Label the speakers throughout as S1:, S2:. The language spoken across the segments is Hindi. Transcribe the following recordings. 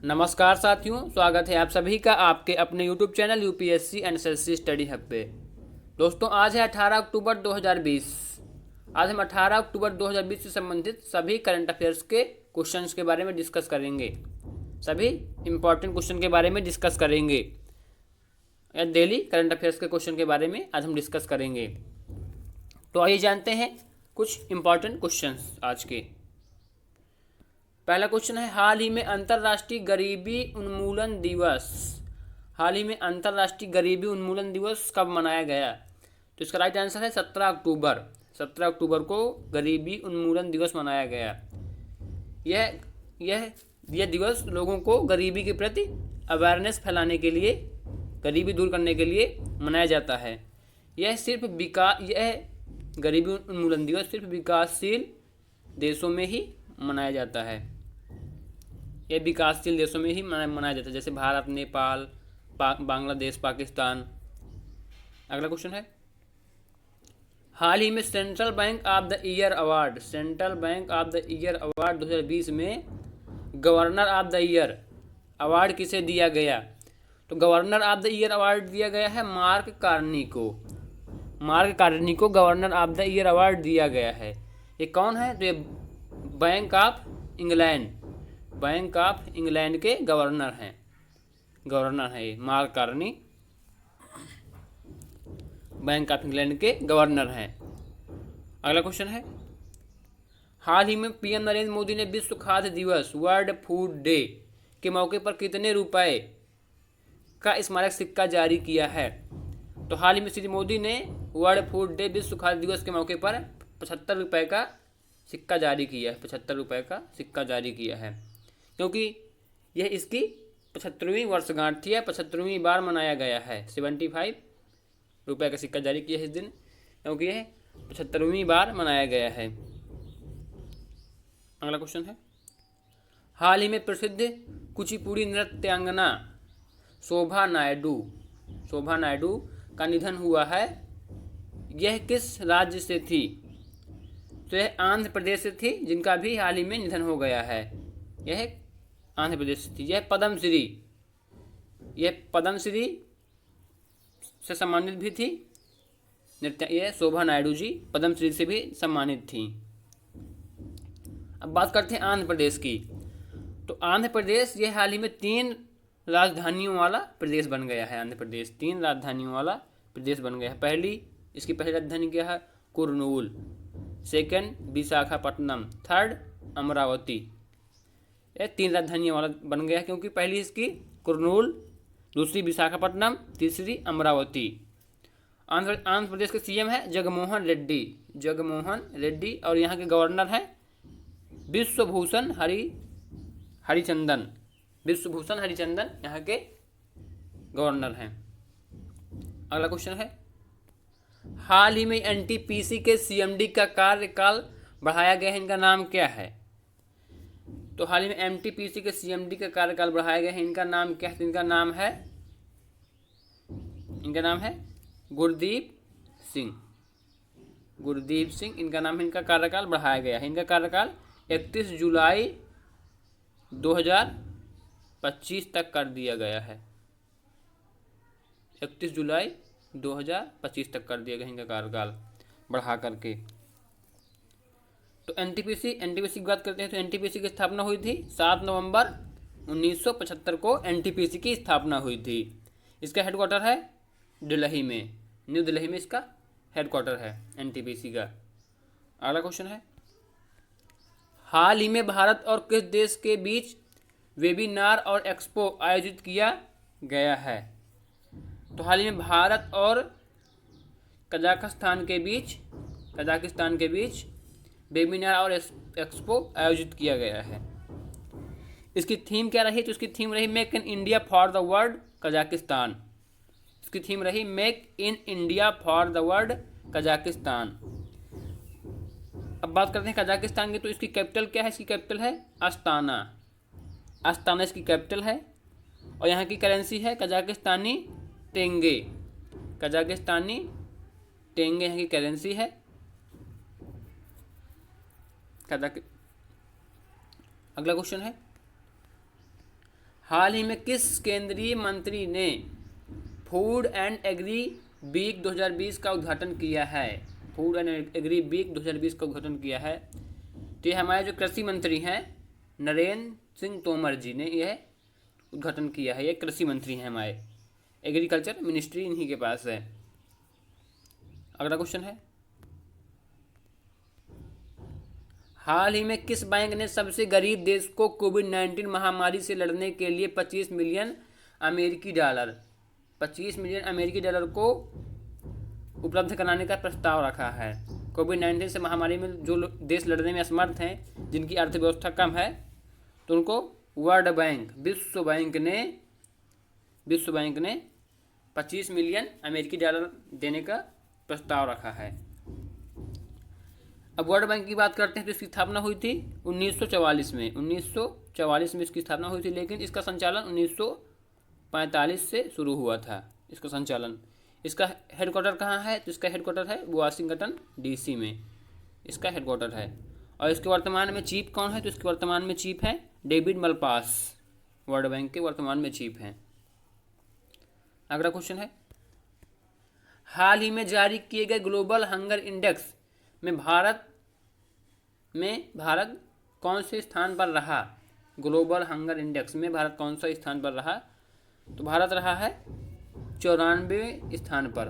S1: नमस्कार साथियों, स्वागत है आप सभी का आपके अपने YouTube channel UPSC and SSC study hub पे। दोस्तों, आज है 18 अक्टूबर 2020। आज हम 18 अक्टूबर 2020 से संबंधित सभी करंट अफेयर्स के क्वेश्चंस के बारे में डिस्कस करेंगे। सभी इंपॉर्टेंट क्वेश्चन के बारे में डिस्कस करेंगे। डेली करंट अफेयर्स के क्वेश्चन के बारे में आज हम डिस्कस करेंगे। तो आइए जानते हैं कुछ इंपॉर्टेंट क्वेश्चंस आज के। पहला क्वेश्चन है, हाल ही में अंतर्राष्ट्रीय गरीबी उन्मूलन दिवस कब मनाया गया? तो इसका राइट आंसर है 17 अक्टूबर। 17 अक्टूबर को गरीबी उन्मूलन दिवस मनाया गया। यह दिवस लोगों को गरीबी के प्रति अवेयरनेस फैलाने के लिए, गरीबी दूर करने के लिए मनाया जाता है। यह गरीबी उन्मूलन दिवस सिर्फ विकासशील देशों में ही मनाया जाता है। यह विकासशील देशों में ही मनाया जाता है, जैसे भारत, नेपाल, बांग्लादेश, पाकिस्तान। अगला क्वेश्चन है, हाल ही में central bank of the year award 2020 में governor of the year award किसे दिया गया? तो governor of the year award दिया गया है मार्क कार्नी को governor of the year award दिया गया है। ये कौन है? तो ये बैंक ऑफ इंग्लैंड के गवर्नर हैं ये mark Carney, bank of England के गवर्नर हैं। अगला क्वेश्चन है, हाल ही में पीएम नरेंद्र मोदी ने विश्व खाद्य दिवस वर्ल्ड फूड डे के मौके पर कितने रुपए का स्मारक सिक्का जारी किया है? तो हाल ही में श्री मोदी ने वर्ल्ड फूड डे विश्व खाद्य दिवस के मौके पर 75 रुपये का सिक्का जारी किया है। 75 रुपये का सिक्का जारी किया है, क्योंकि यह इसकी 75वीं वर्षगांठ थी, 75वीं बार मनाया गया है। 75 रुपये का सिक्का जारी किया है इस दिन, क्योंकि यह 75वीं बार मनाया गया है। अगला क्वेश्चन है, हाल ही में प्रसिद्ध कुचिपुड़ी नृत्यांगना शोभा नायडू का निधन हुआ है। यह किस राज्य से थी? तो यह आंध्र प्रदेश से थी, जिनका भी हाल ही में निधन हो गया है। यह आंध्र प्रदेश से थी। यह पद्मश्री से सम्मानित भी थी। यह शोभा नायडू जी पद्मश्री से भी सम्मानित थी। अब बात करते हैं आंध्र प्रदेश की। तो आंध्र प्रदेश यह हाल ही में 3 राजधानियों वाला प्रदेश बन गया है। आंध्र प्रदेश 3 राजधानियों वाला प्रदेश बन गया है। इसकी पहली राजधानी क्या है? कुर्नूल। Second Visakhapatnam, third Amaravati. यह 3 राजधानियों वाला बन गया है, क्योंकि पहली इसकी कुर्नूल, दूसरी विशाखापट्टनम, तीसरी अमरावती। आंध्र प्रदेश के सीएम है जगनमोहन रेड्डी, और यहाँ के गवर्नर हैं विश्वभूषण हरिचंदन यहाँ के गवर्नर हैं। अगला क्वेश्चन है, हाल ही में एनटीपीसी के सीएमडी का कार्यकाल बढ़ाया गया है। इनका नाम क्या है? तो हाल ही में एनटीपीसी के सीएमडी का कार्यकाल बढ़ाया गया है। इनका नाम क्या है? इनका नाम है गुरदीप सिंह। इनका नाम है। इनका कार्यकाल बढ़ाया गया है। इनका कार्यकाल 31 जुलाई 2025 तक कर दिया गया है। 31 जुलाई 2025 तक कर दिया गया इनका कार्यकाल बढ़ा करके। तो एनटीपीसी की बात करते हैं। तो एनटीपीसी की स्थापना हुई थी 7 नवंबर 1975 को। एनटीपीसी की स्थापना हुई थी। इसका हेडक्वार्टर है दिल्ली में, न्यू दिल्ली में इसका हेडक्वार्टर है एनटीपीसी का। अगला क्वेश्चन है, हाल ही में भारत और किस देश के बीच वेबिनार और एक्सपो आयोजित किया गया है? तो हाल ही में भारत और कजाकिस्तान के बीच वेबिनार और एक्सपो आयोजित किया गया है। इसकी थीम क्या रही? तो इसकी थीम रही make in India for the world Kazakhstan. इसकी थीम रही make in India for the world Kazakhstan. अब बात करते हैं कजाकिस्तान की। तो इसकी कैपिटल क्या है? इसकी कैपिटल है अस्ताना इसकी कैपिटल है, और यहाँ की करेंसी है कजाकिस्तानी टेंगे यहाँ की करेंसी है। अगला क्वेश्चन है, हाल ही में किस केंद्रीय मंत्री ने फूड एंड एग्री वीक 2020 का उद्घाटन किया है? फूड एंड एग्री वीक 2020 का उद्घाटन किया है। तो ये हमारे जो कृषि मंत्री हैं नरेंद्र सिंह तोमर जी ने यह उद्घाटन किया है। ये कृषि मंत्री हैं हमारे, एग्रीकल्चर मिनिस्ट्री इन्हीं के पास है। अगला क्वेश्चन है, हाल ही में किस बैंक ने सबसे गरीब देश को कोविड-19 महामारी से लड़ने के लिए 25 मिलियन अमेरिकी डॉलर को उपलब्ध कराने का प्रस्ताव रखा है? कोविड-19 से महामारी में जो देश लड़ने में असमर्थ हैं, जिनकी अर्थव्यवस्था कम है, तो उनको वर्ल्ड बैंक विश्व बैंक ने 25 मिलियन अमेरिकी डॉलर देने का प्रस्ताव रखा है। अब वर्ल्ड बैंक की बात करते हैं तो इसकी स्थापना हुई थी 1944 में। 1944 में इसकी स्थापना हुई थी, लेकिन इसका संचालन 1945 से शुरू हुआ था इसका संचालन। इसका हेडक्वार्टर कहाँ है? तो इसका हेडक्वार्टर है वाशिंगटन डीसी में, इसका हेडक्वार्टर है। और इसके वर्तमान में चीफ कौन है? तो इसके वर्तमान में चीफ हैं डेविड मलपास, वर्ल्ड बैंक के वर्तमान में चीफ हैं। अगला क्वेश्चन है, हाल ही में जारी किए गए ग्लोबल हंगर इंडेक्स में भारत कौन से स्थान पर रहा? ग्लोबल हंगर इंडेक्स में भारत कौन सा स्थान पर रहा? तो भारत रहा है 94वें स्थान पर।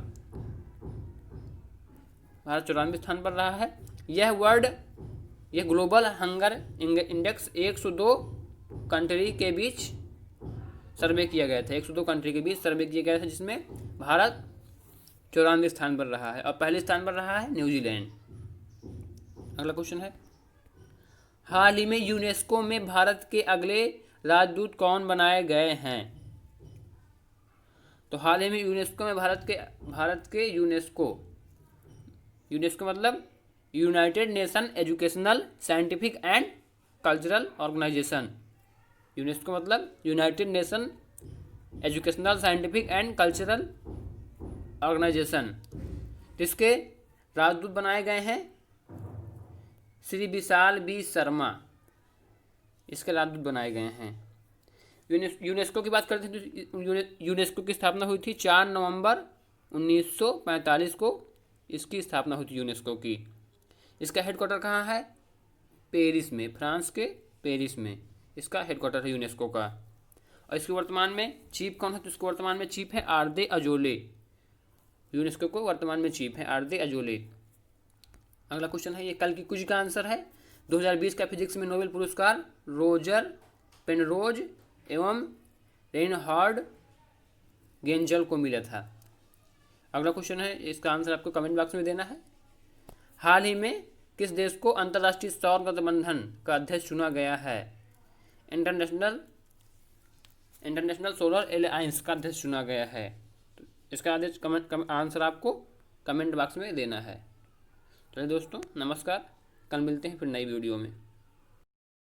S1: भारत 94 स्थान पर रहा है। यह ग्लोबल हंगर इंडेक्स 102 कंट्री के बीच सर्वे किया गया था। 102 कंट्री के बीच सर्वे किया गया था, जिसमें भारत 94 स्थान पर रहा है और पहले स्थान पर रहा है न्यूजीलैंड। अगला क्वेश्चन है, हाल ही में यूनेस्को में भारत के अगले राजदूत कौन बनाए गए हैं? तो हाल ही में यूनेस्को में भारत के यूनेस्को मतलब United Nation Educational Scientific and Cultural Organization. UNESCO मतलब United Nation Educational Scientific and Cultural Organization. इसके राजदूत बनाए गए हैं श्री विशाल बी शर्मा, इसके राजदूत बनाए गए हैं। यूनेस्को की बात करते हैं तो यूनेस्को की स्थापना हुई थी 4 नवंबर 1945 को इसकी स्थापना हुई थी यूनेस्को की। इसका हेडक्वार्टर कहाँ है? पेरिस में, फ्रांस के पेरिस में इसका हेडक्वार्टर है यूनेस्को का। और इसके वर्तमान में चीफ कौन है? तो इसके वर्तमान में चीफ है आर्दे अजोले। यूनेस्को को वर्तमान में चीफ है आर्दे अजोले। अगला क्वेश्चन है, ये कल की कुछ का आंसर है। 2020 का फिजिक्स में नोबेल पुरस्कार रोजर पेनरोज एवं रेनहार्ड गेंजल को मिला था। अगला क्वेश्चन है, इसका आंसर आपको कमेंट बॉक्स में देना है। हाल ही में किस देश को अंतर्राष्ट्रीय सौर गठबंधन का अध्यक्ष चुना गया है? इंटरनेशनल सोलर एलायंस का अध्यक्ष चुना गया है। तो इसका आंसर आपको कमेंट बॉक्स में देना है। चलिए दोस्तों, नमस्कार। कल मिलते हैं फिर नई वीडियो में।